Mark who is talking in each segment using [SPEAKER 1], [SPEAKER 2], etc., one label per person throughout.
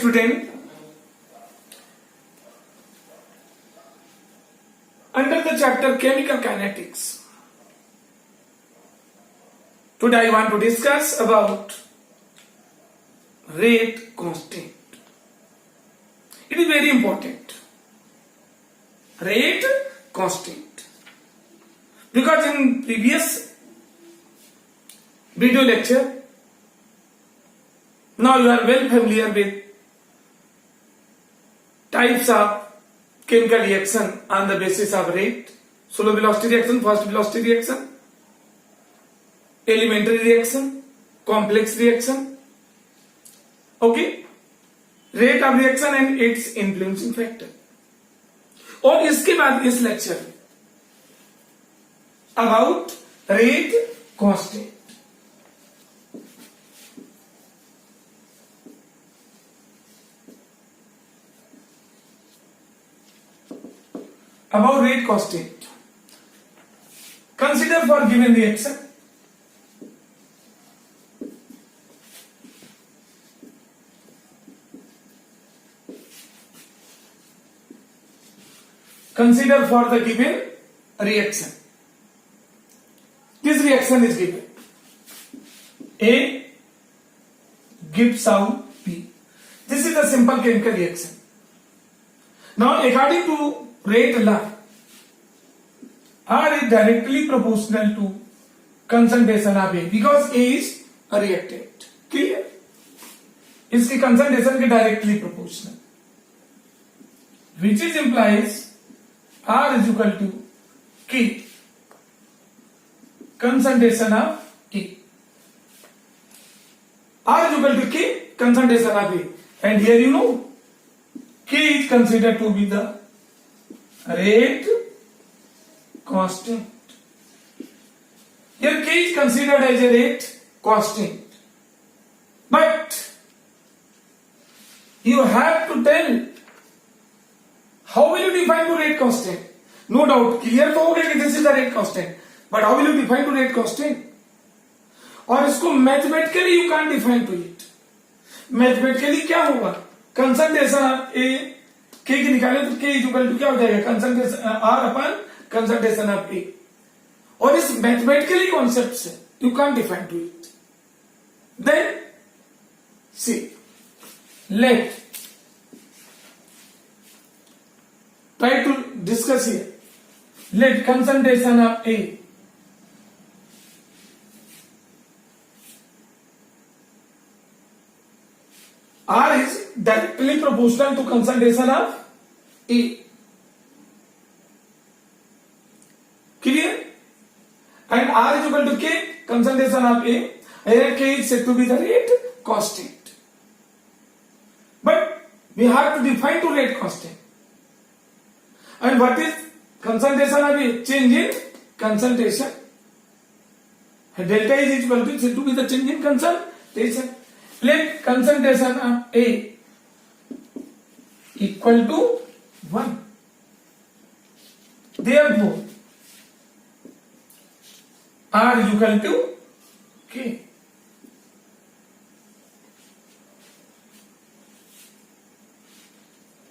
[SPEAKER 1] student, under the chapter chemical kinetics, today I want to discuss about rate constant. It is very important. Rate constant. Because in previous video lecture, now you are well familiar with types of chemical reaction on the basis of rate. Slow velocity reaction, fast velocity reaction, elementary reaction, complex reaction. Okay, rate of reaction and its influencing factor. और इसके बाद इस lecture में about rate constant. About rate constant, consider for given reaction consider for the given reaction. This reaction is given. A gives out B. This is a simple chemical reaction. Now, according to rate law, R is directly proportional to concentration of A because A is a reactant. Clear? इसकी concentration के directly proportional, which is implies R is equal to K, concentration of A. R is equal to K, concentration of A. And here you know, K is considered to be the rate constant. Here K is considered as a rate constant. But you have to tell how will you define to rate constant. No doubt clear तो हो गया कि this is the rate constant. But how will you define to rate constant? और इसको mathematically you can't define to it. Mathematically क्या होगा? Concentration of ए के की निकाले तो के इज इक्वल टू क्या हो जाएगा? Concentration are upon concentration of A. और इस मैथमेटिकली कॉन्सेप्ट से you can define to it. Then see let try to discuss here. Let concentration of A R is directly proportional to concentration of A. Clear? And R is equal to K, concentration of A. Here K is said to be the rate constant. But we have to define to rate constant. And what is concentration of A? Change in concentration. And delta is equal to said to be the change in concentration. Let concentration of A equal to 1. Therefore, R is equal to K.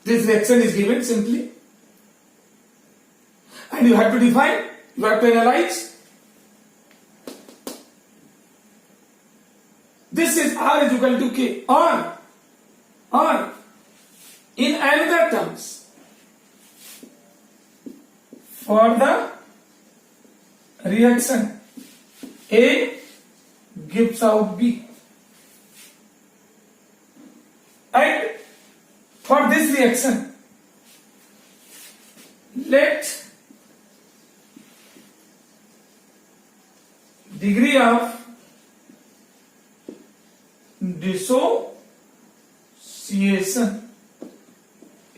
[SPEAKER 1] This reaction is given simply. And you have to define, you have to analyze. This is R is equal to K. Or in another terms, for the reaction A gives out B. And for this reaction, let degree of dissociation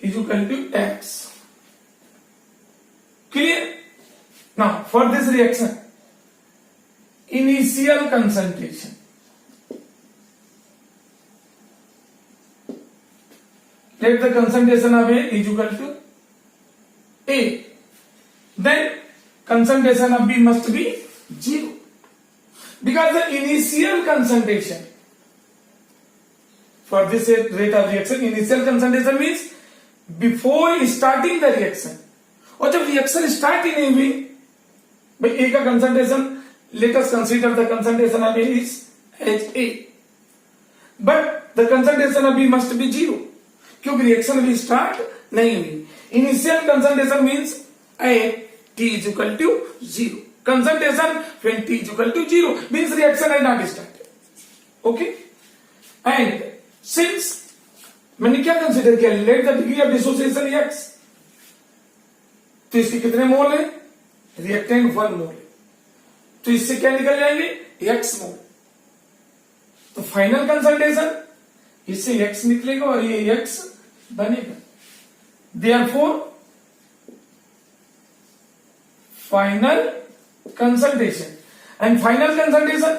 [SPEAKER 1] is equal to X. Clear? Now, for this reaction, initial concentration. Let the concentration of A is equal to A. Then concentration of B must be 0. Because the initial concentration for this rate of reaction. Initial concentration means before starting the reaction. और जब reaction start ही नहीं हुई, भाई A का concentration, let us consider the concentration of A is as A, but the concentration of B must be 0, क्योंकि reaction अभी start नहीं हुई. Initial concentration means at T is equal to 0. Concentration when T is equal to 0 means reaction has not started. Okay? And since मैंने क्या consider किया, let the degree of dissociation x, तो इसके कितने मोल है, रिएक्टेंट 1 मोल है, तो इससे क्या निकल जाएंगे, x मोल. तो फाइनल कंसंट्रेशन इससे x निकलेगा और ये x बनेगा. Therefore final concentration, and final concentration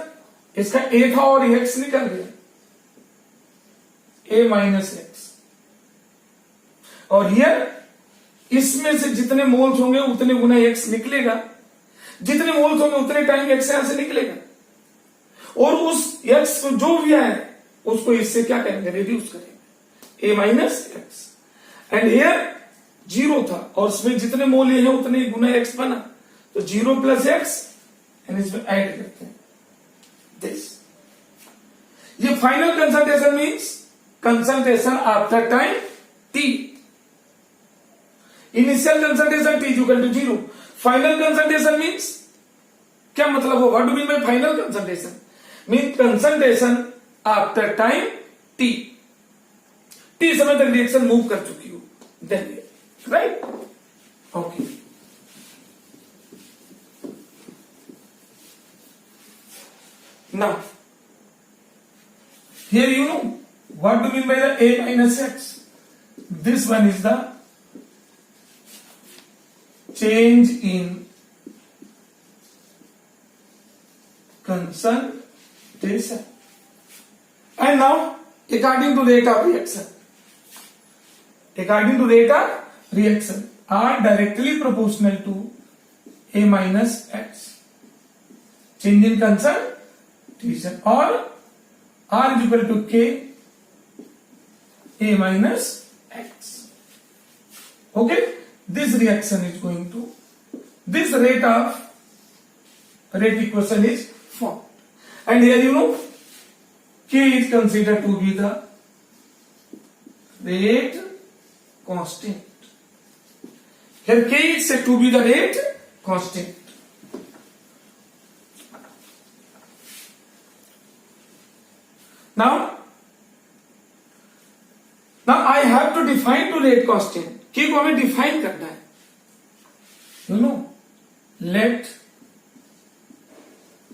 [SPEAKER 1] इसका A था और x निकल गया, A माइनस एक्स. और हियर इसमें से जितने मोल्स होंगे उतने गुना x निकलेगा, जितने मोल्स होंगे उतने टाइम x यहां से निकलेगा, और उस x जो भी आए उसको इससे क्या करेंगे, रिड्यूस करेंगे, A minus x. And here 0 था और उसमें जितने मोल ये हैं उतने गुना x बना, तो 0 प्लस एक्स, एंड इसमें ऐड करते हैं दिस. ये final concentration means concentration after time t. Initial concentration t equal to 0. Final concentration means क्या मतलब हो, what do mean by final concentration, mean concentration after time t. t समय तक reaction move कर चुकी हो, then right. Okay, now here you know what do you mean by the A minus x. This one is the change in concentration, and now according to rate of reaction, according to rate of reaction are directly proportional to A minus x. Change in concentration or R is equal to K A minus X. Okay, this reaction is going to, this rate equation is formed, and here you know K is considered to be the rate constant. Here K is said to be the rate constant. Now I have to define to rate constant. K को हमें define करना है. You know, let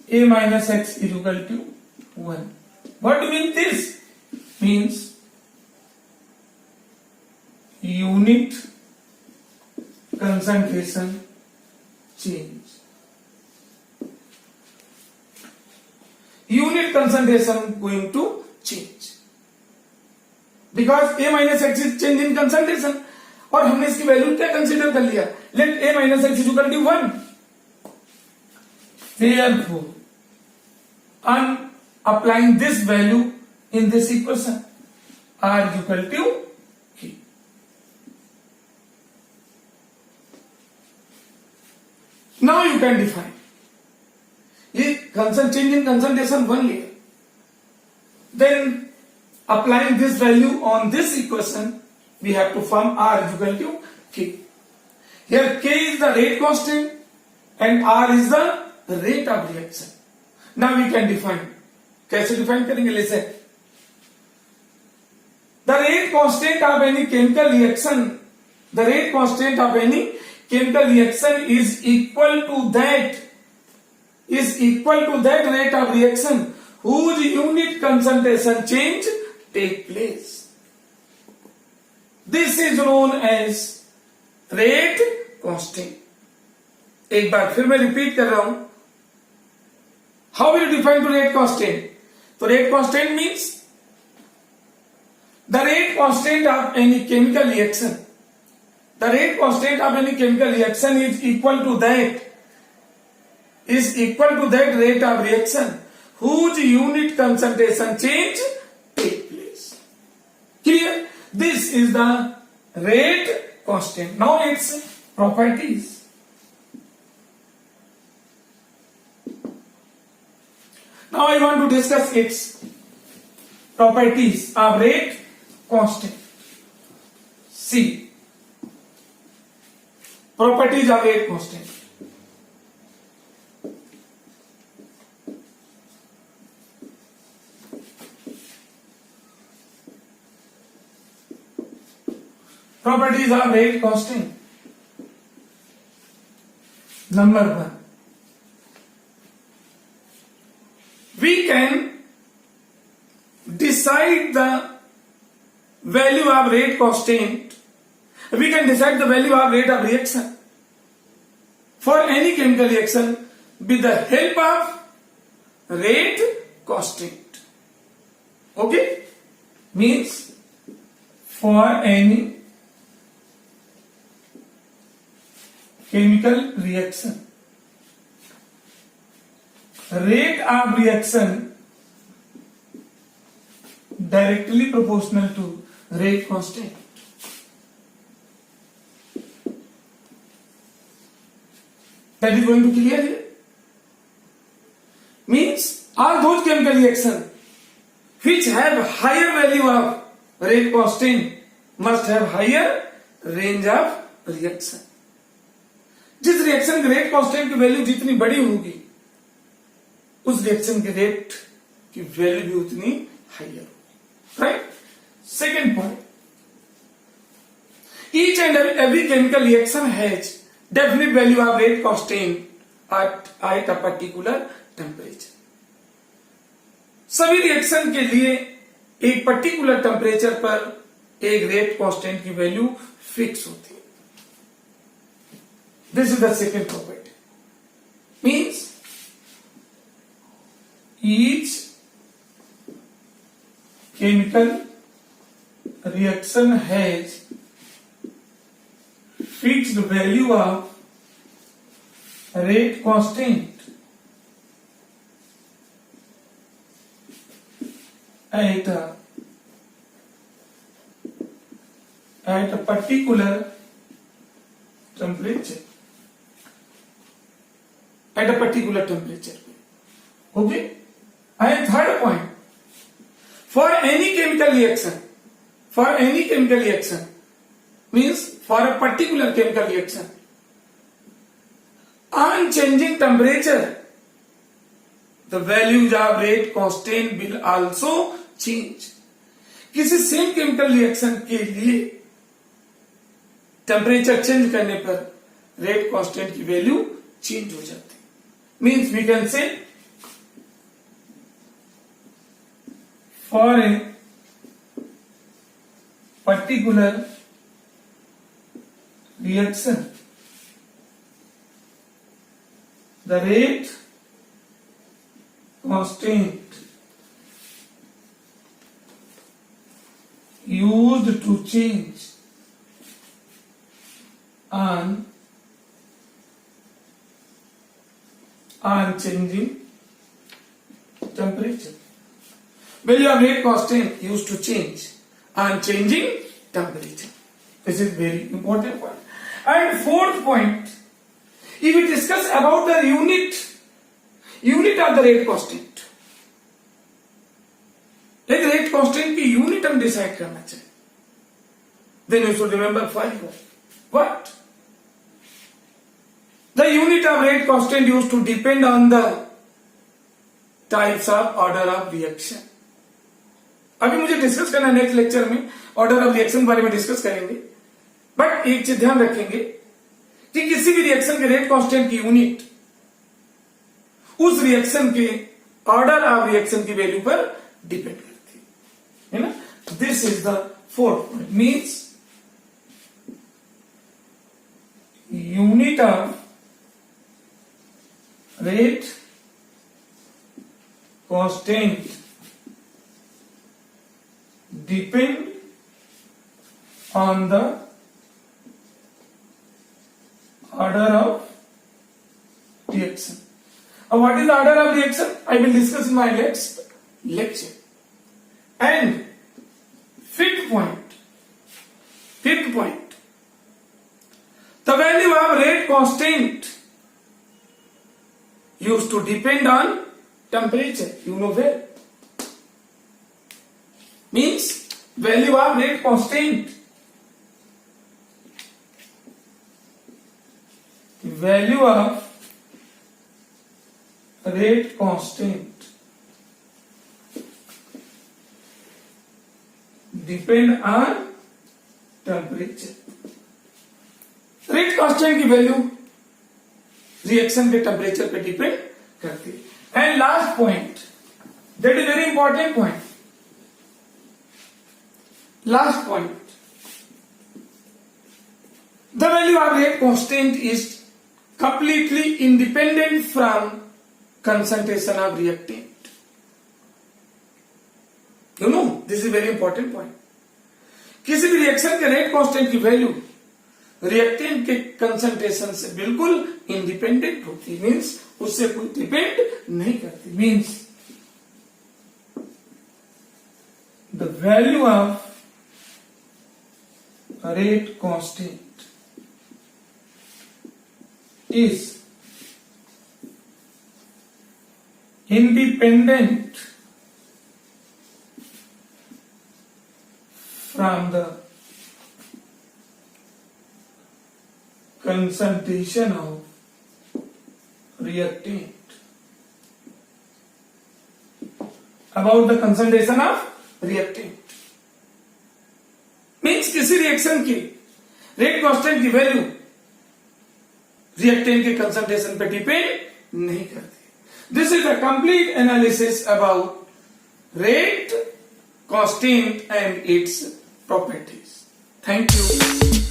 [SPEAKER 1] A minus x is equal to 1. What do you mean this? Means unit concentration change. Unit concentration going to change because A minus x is change in concentration, और हमने इसकी value क्या consider कर लिया, late A minus x is equal to 1. Therefore, I'm applying this value in this equation, R is equal to K. Now you can define. ये change in concentration बन गया, then applying this value on this equation we have to form R is equal to K. Here K is the rate constant and R is the rate of reaction. Now we can define. कैसे define करेंगे, listen. The rate constant of any chemical reaction, the rate constant of any chemical reaction is equal to that rate of reaction whose unit concentration change take place. This is known as rate constant. एक बार फिर मैं repeat कर रहा हूं. How will you define the rate constant? तो rate constant means the rate constant of any chemical reaction. The rate constant of any chemical reaction is equal to that rate of reaction whose unit concentration change take place. This is the rate constant. Now its properties. Now I want to discuss its properties of rate constant. See, properties of rate constant. Properties of rate constant. Number one, we can decide the value of rate constant. We can decide the value of rate of reaction for any chemical reaction with the help of rate constant. Okay? Means for any chemical reaction, rate of reaction directly proportional to rate constant. That is going to clear here. Means all those chemical reactions which have higher value of rate constant must have higher range of reaction. जिस reaction के rate constant की value जितनी बड़ी होगी उस reaction के rate की value भी उतनी हाइयर होगी. Right. Second point, each and every chemical reaction has definite value of rate constant at a particular temperature. सभी रिएक्शन के लिए एक पर्टिकुलर टेम्परेचर पर एक रेट कांस्टेंट की वैल्यू फिक्स होती है. This is the second property. Means each chemical reaction has fixed value of rate constant at a particular temperature. At a particular temperature. Okay? And third point, for any chemical reaction, means for a particular chemical reaction, on changing temperature, the values of rate constant will also change. किसी same chemical reaction के लिए temperature change करने पर rate constant की value change हो जाती है. Means we can say for a particular reaction the rate constant used to change on changing temperature. Value of rate constant used to change on changing temperature. This is very important point. And fourth point, if we discuss about the unit of the rate constant, एक rate constant की unit हम decide करना चाहिए. Then you should remember 5 words. What? The unit of rate constant used to depend on the types of order of reaction. अभी मुझे discuss करना है next lecture में, ऑर्डर ऑफ रिएक्शन बारे में डिस्कस करेंगे. बट एक चीज ध्यान रखेंगे कि किसी भी रिएक्शन के रेट कांस्टेंट की यूनिट उस रिएक्शन के ऑर्डर ऑफ रिएक्शन की वैल्यू पर डिपेंड करती है ना. This is the fourth point. Means unit of rate constant depend on the order of reaction. Now what is the order of reaction? I will discuss in my next lecture. And fifth point, The value of rate constant used to depend on temperature. You know where? Means value of rate constant. Value of rate constant depend on temperature. Rate constant की value reaction के temperature पे depend करती है. And last point, that is very important point. Last point, the value of rate constant is completely independent from concentration of reactant. You know this is very important point. किसी भी reaction के rate constant की value reactant के concentration से बिल्कुल independent होती है. Means उससे कोई डिपेंड नहीं करती. Means the value of rate constant is independent from the concentration of reactant. About the concentration of reactant means किसी रिएक्शन की रेट कांस्टेंट की वैल्यू रिएक्टेंट के कंसंट्रेशन पे डिपेंड नहीं करती. This is the complete analysis about rate constant and its properties. Thank you.